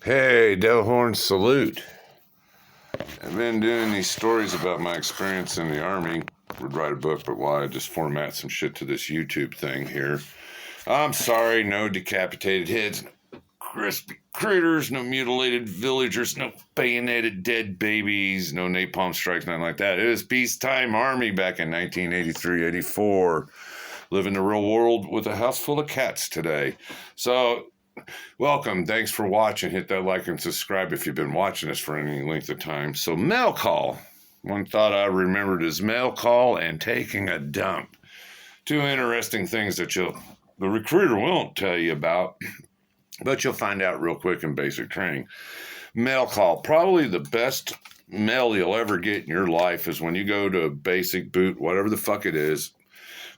Hey, Delhorn, salute. I've been doing these stories about my experience in the Army. Would write a book, but why? I just format some shit to this YouTube thing here. I'm sorry, no decapitated heads, no crispy critters, no mutilated villagers, no bayoneted dead babies, no napalm strikes, nothing like that. It was peacetime Army back in 1983-84. Living the real world with a house full of cats today. So, welcome. Thanks for watching. Hit that like and subscribe if you've been watching this for any length of time. So, mail call. One thought I remembered is mail call and taking a dump. Two interesting things that the recruiter won't tell you about, but you'll find out real quick in basic training. Mail call. Probably the best mail you'll ever get in your life is when you go to basic boot, whatever the fuck it is.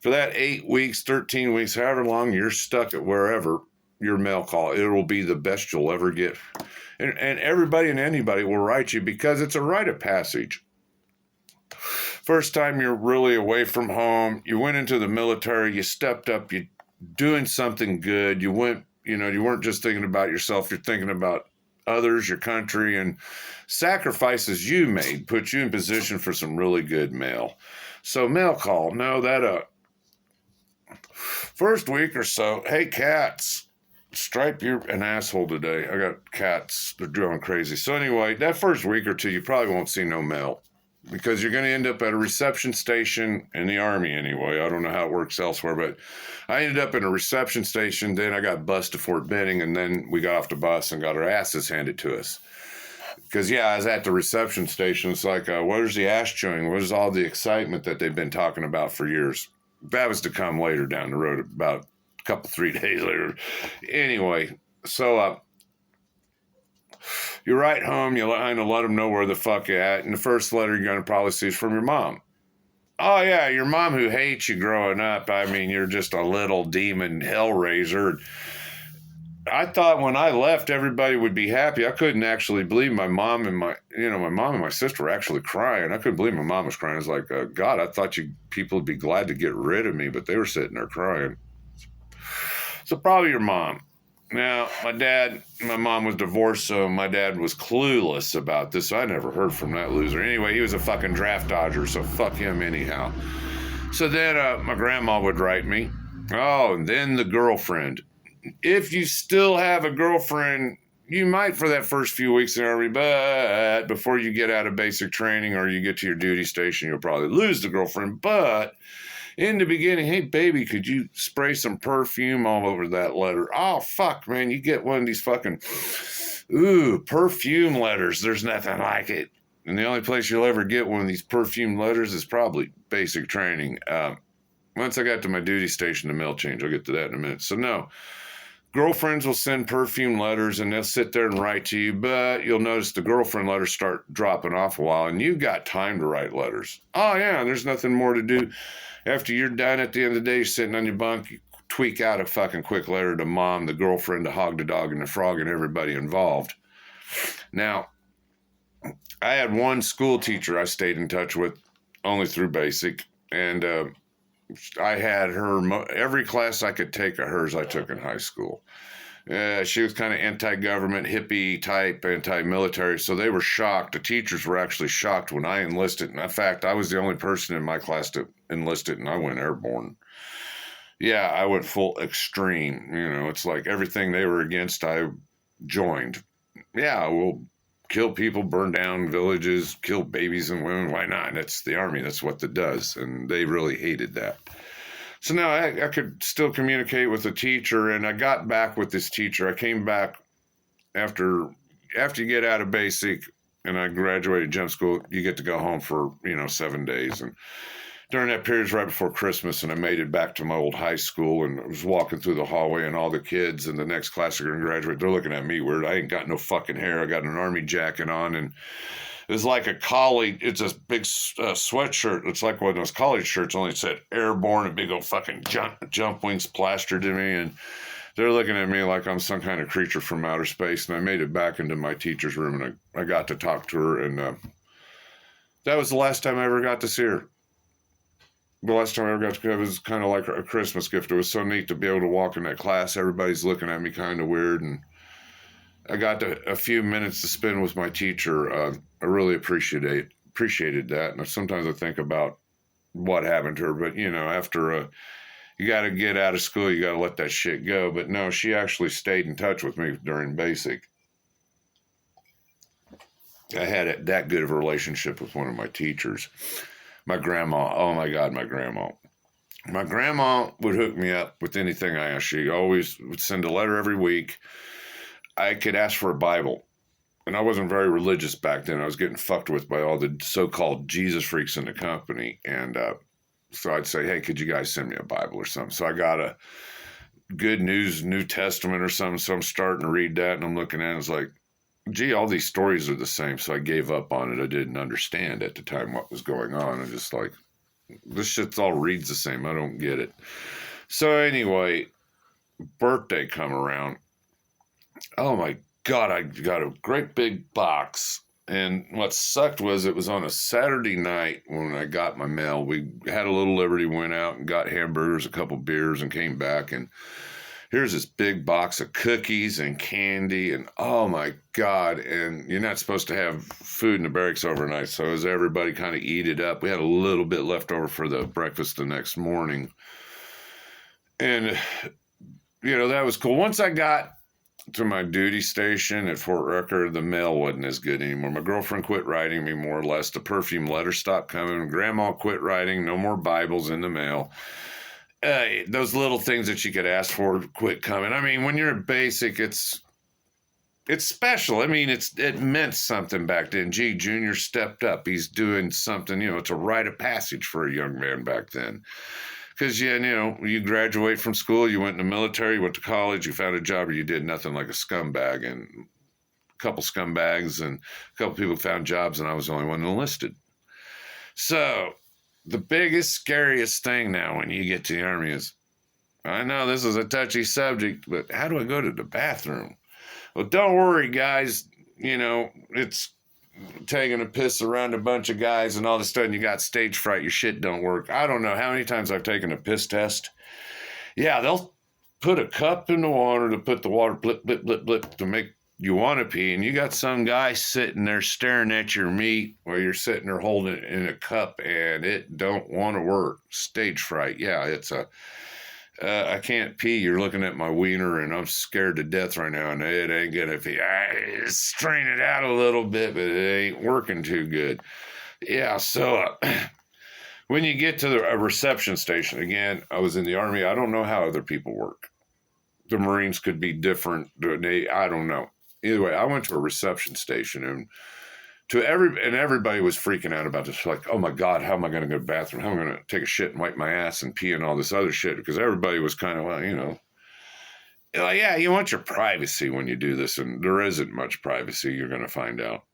For that 8 weeks, 13 weeks, however long you're stuck at wherever, your mail call, it will be the best you'll ever get. And everybody and anybody will write you because it's a rite of passage. First time you're really away from home, you went into the military, you stepped up, you're doing something good. You weren't just thinking about yourself, you're thinking about others, your country, and sacrifices you made put you in position for some really good mail. So mail call, no, that first week or so, hey cats, Stripe, you're an asshole today. I got cats, they're driving crazy. So anyway, that first week or two, you probably won't see no mail because you're going to end up at a reception station in the Army anyway. I don't know how it works elsewhere, but I ended up in a reception station. Then I got bused to Fort Benning, and then we got off the bus and got our asses handed to us. Because, I was at the reception station. It's like, where's the ass chewing? Where's all the excitement that they've been talking about for years? That was to come later down the road, about a couple, 3 days later. Anyway, so you write home, you let them know where the fuck you're at, and the first letter you're going to probably see is from your mom. Oh, yeah, your mom who hates you growing up. I mean, you're just a little demon hellraiser. I thought when I left, everybody would be happy. I couldn't actually believe my mom and my sister were actually crying. I couldn't believe my mom was crying. I was like, God, I thought people would be glad to get rid of me, but they were sitting there crying. So probably your mom. Now, my mom was divorced, so my dad was clueless about this. So I never heard from that loser. Anyway, he was a fucking draft dodger, so fuck him anyhow. So then my grandma would write me. Oh, and then the girlfriend. If you still have a girlfriend, you might for that first few weeks in the Army, but before you get out of basic training or you get to your duty station, you'll probably lose the girlfriend. But in the beginning, hey, baby, could you spray some perfume all over that letter? Oh, fuck, man, you get one of these fucking, perfume letters. There's nothing like it. And the only place you'll ever get one of these perfume letters is probably basic training. Once I got to my duty station, the mail change. I'll get to that in a minute. So, no. Girlfriends will send perfume letters and they'll sit there and write to you, but you'll notice the girlfriend letters start dropping off a while and you've got time to write letters. Oh, yeah, there's nothing more to do. After you're done at the end of the day, you're sitting on your bunk, you tweak out a fucking quick letter to mom, the girlfriend, the hog, the dog, and the frog, and everybody involved. Now, I had one school teacher I stayed in touch with only through basic, and I had her, every class I could take of hers, I took in high school. She was kind of anti-government, hippie type, anti-military, so they were shocked. The teachers were actually shocked when I enlisted. In fact, I was the only person in my class that enlisted, and I went airborne. Yeah, I went full extreme. It's like everything they were against, I joined. Yeah, we'll kill people, burn down villages, kill babies and women. Why not? That's the Army. That's what it does. And they really hated that. So now I could still communicate with the teacher, and I got back with this teacher. I came back after you get out of basic, and I graduated jump school, you get to go home for, 7 days. And during that period, it was right before Christmas, and I made it back to my old high school, and I was walking through the hallway, and all the kids in the next class are going to graduate. They're looking at me weird. I ain't got no fucking hair. I got an Army jacket on, and it's like a college. It's a big sweatshirt. It's like one of those college shirts, only it said airborne, a big old fucking jump wings plastered to me, and they're looking at me like I'm some kind of creature from outer space. And I made it back into my teacher's room, and I got to talk to her, and that was the last time I ever got to see her. The last time I ever got to, it was kind of like a Christmas gift. It was so neat to be able to walk in that class. Everybody's looking at me kind of weird, and I got a few minutes to spend with my teacher. I really appreciated that. And sometimes I think about what happened to her, but after you got to get out of school, you got to let that shit go. But no, she actually stayed in touch with me during basic. I had that good of a relationship with one of my teachers. My grandma, oh my God, my grandma. My grandma would hook me up with anything I asked. She always would send a letter every week. I could ask for a Bible. And I wasn't very religious back then. I was getting fucked with by all the so-called Jesus freaks in the company. And so I'd say, hey, could you guys send me a Bible or something? So I got a Good News New Testament or something. So I'm starting to read that, and I'm looking at it. It's like, gee, all these stories are the same. So I gave up on it. I didn't understand at the time what was going on. I'm just like, this shit's all reads the same. I don't get it. So anyway, birthday come around. Oh my God, I got a great big box. And what sucked was it was on a Saturday night when I got my mail. We had a little liberty, went out and got hamburgers, a couple beers, and came back. And here's this big box of cookies and candy. And oh my God. And you're not supposed to have food in the barracks overnight. So as everybody kind of eat it up, we had a little bit left over for the breakfast the next morning. And, that was cool. Once I got to my duty station at Fort Rucker, the mail wasn't as good anymore. My girlfriend quit writing me, more or less. The perfume letters stopped coming. Grandma quit writing. No more Bibles in the mail. Those little things that you could ask for quit coming. I mean, when you're a basic, it's special. I mean, it meant something back then. Gee, Junior stepped up. He's doing something. It's a rite of passage for a young man back then. Because, you graduate from school, you went in the military, you went to college, you found a job, or you did nothing like a scumbag. And a couple scumbags and a couple people found jobs, and I was the only one enlisted. So the biggest, scariest thing now when you get to the Army is, I know this is a touchy subject, but how do I go to the bathroom? Well, don't worry, guys. It's taking a piss around a bunch of guys, and all of a sudden you got stage fright, your shit don't work. I don't know how many times I've taken a piss test. Yeah, they'll put a cup in the water to put the water blip, blip, blip, blip to make you want to pee, and you got some guy sitting there staring at your meat while you're sitting there holding it in a cup, and it don't want to work. Stage fright. Yeah, it's I can't pee. You're looking at my wiener, and I'm scared to death right now, and it ain't gonna pee. I strain it out a little bit, but it ain't working too good. Yeah, so when you get to a reception station, again, I was in the Army. I don't know how other people work. The Marines could be different. I don't know. Either way, I went to a reception station, and everybody was freaking out about this. Like, oh my God, how am I going to go to the bathroom? How am I going to take a shit and wipe my ass and pee and all this other shit? Because everybody was kind of, like, yeah, you want your privacy when you do this, and there isn't much privacy. You're going to find out.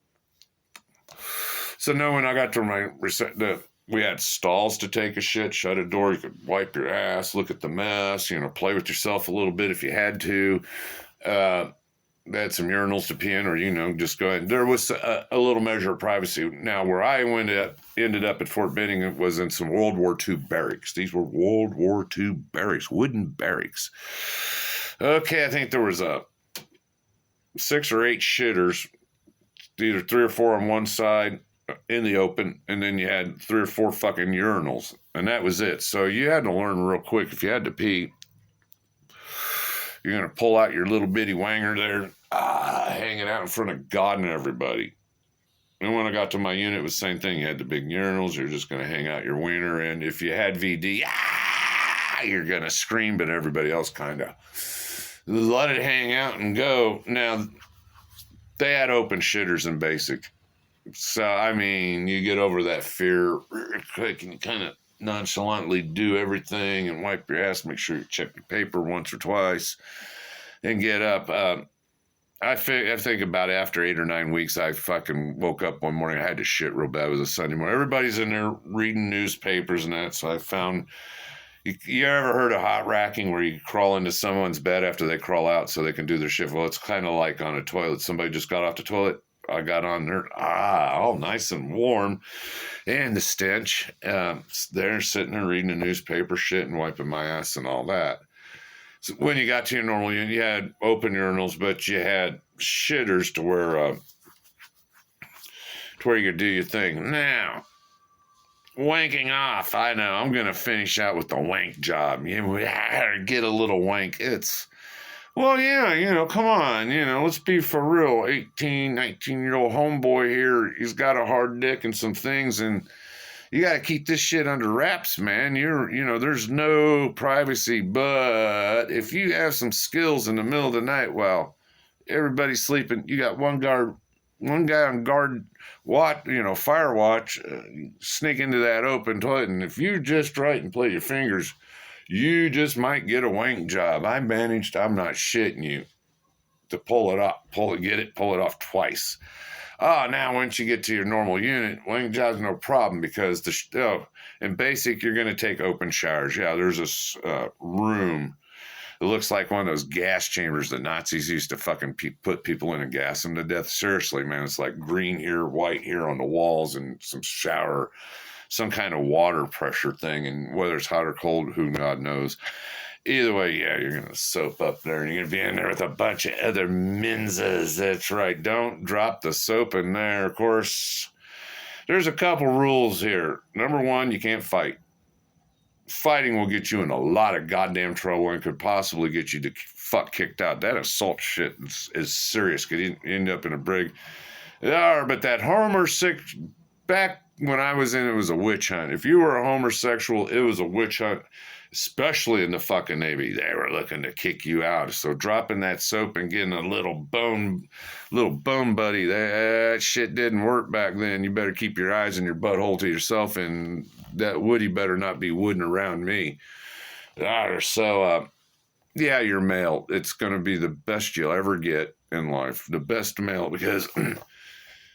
So no, when I got to we had stalls to take a shit, shut a door. You could wipe your ass, look at the mess, play with yourself a little bit if you had to. They had some urinals to pee in, or, just go ahead. There was a little measure of privacy. Now, where I ended up at Fort Benning, it was in some World War II barracks. These were World War II barracks, wooden barracks. Okay, I think there was 6 or 8 shitters, either 3 or 4 on one side in the open, and then you had 3 or 4 fucking urinals, and that was it. So you had to learn real quick. If you had to pee, you're going to pull out your little bitty wanger there, hanging out in front of God and everybody. And when I got to my unit, it was the same thing. You had the big urinals. You're just going to hang out your wiener. And if you had VD, you're going to scream, but everybody else kind of let it hang out and go. Now, they had open shitters in basic. So, I mean, you get over that fear real quick, and you kind of nonchalantly do everything and wipe your ass, make sure you check your paper once or twice, and get up. I think about after 8 or 9 weeks, I fucking woke up one morning. I had to shit real bad. It was a Sunday morning. Everybody's in there reading newspapers and that, so I found... You ever heard of hot racking, where you crawl into someone's bed after they crawl out so they can do their shift? Well, it's kind of like on a toilet. Somebody just got off the toilet. I got on there, all nice and warm, and the stench. They're sitting there reading the newspaper shit and wiping my ass and all that. So when you got to your normal unit, you had open urinals, but you had shitters to where you could do your thing. Now, wanking off. I know. I'm going to finish out with the wank job. You get a little wank. Well, yeah, come on. Let's be for real. 18, 19-year-old homeboy here, he's got a hard dick and some things, and you got to keep this shit under wraps, man. There's no privacy, but if you have some skills in the middle of the night while everybody's sleeping, you got one guy on guard watch, fire watch, sneak into that open toilet, and if you just right and play your fingers, you just might get a wank job. I'm not shitting you, to pull it off twice. Oh, now once you get to your normal unit, wank job's no problem because in basic, you're going to take open showers. Yeah, there's this room. It looks like one of those gas chambers that Nazis used to fucking put people in and gas them to death. Seriously, man, it's like green here, white here on the walls, and some shower, some kind of water pressure thing. And whether it's hot or cold, who God knows. Either way, yeah, you're going to soap up there, and you're going to be in there with a bunch of other menzas. That's right. Don't drop the soap in there. Of course, there's a couple rules here. Number one, you can't fight. Fighting will get you in a lot of goddamn trouble and could possibly get you to fuck kicked out. That assault shit is serious. Could end up in a brig. But that homosexual, back when I was in, it was a witch hunt. If you were a homosexual, it was a witch hunt, especially in the fucking Navy. They were looking to kick you out. So dropping that soap and getting a little bone buddy, that shit didn't work back then. You better keep your eyes and your butthole to yourself, and that woody better not be wooding around me. So, yeah, you're male. It's going to be the best you'll ever get in life. The best male because,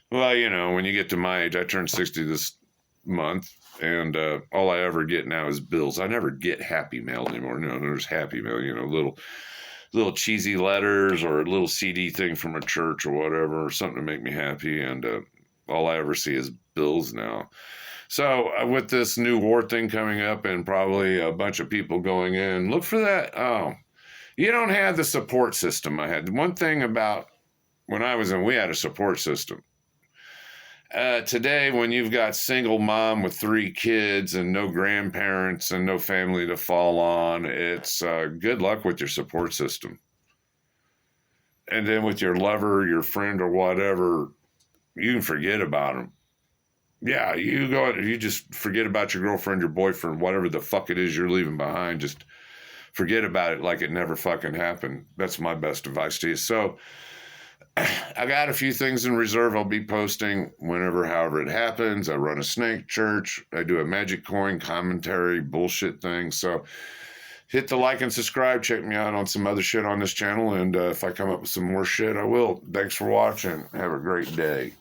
well, when you get to my age, I turned 60 this month, and all I ever get now is bills. I never get Happy Mail anymore. No, there's Happy Mail, little cheesy letters or a little CD thing from a church or whatever, or something to make me happy, and all I ever see is bills now. So with this new war thing coming up and probably a bunch of people going in, look for that. Oh, you don't have the support system I had. One thing about when I was in, we had a support system. Today, when you've got single mom with 3 kids and no grandparents and no family to fall on, it's good luck with your support system. And then with your lover, your friend, or whatever, you can forget about them. Yeah, you just forget about your girlfriend, your boyfriend, whatever the fuck it is you're leaving behind. Just forget about it like it never fucking happened. That's my best advice to you. So I got a few things in reserve I'll be posting however it happens. I run a snake church. I do a magic coin commentary bullshit thing. So hit the like and subscribe. Check me out on some other shit on this channel. And if I come up with some more shit, I will. Thanks for watching. Have a great day.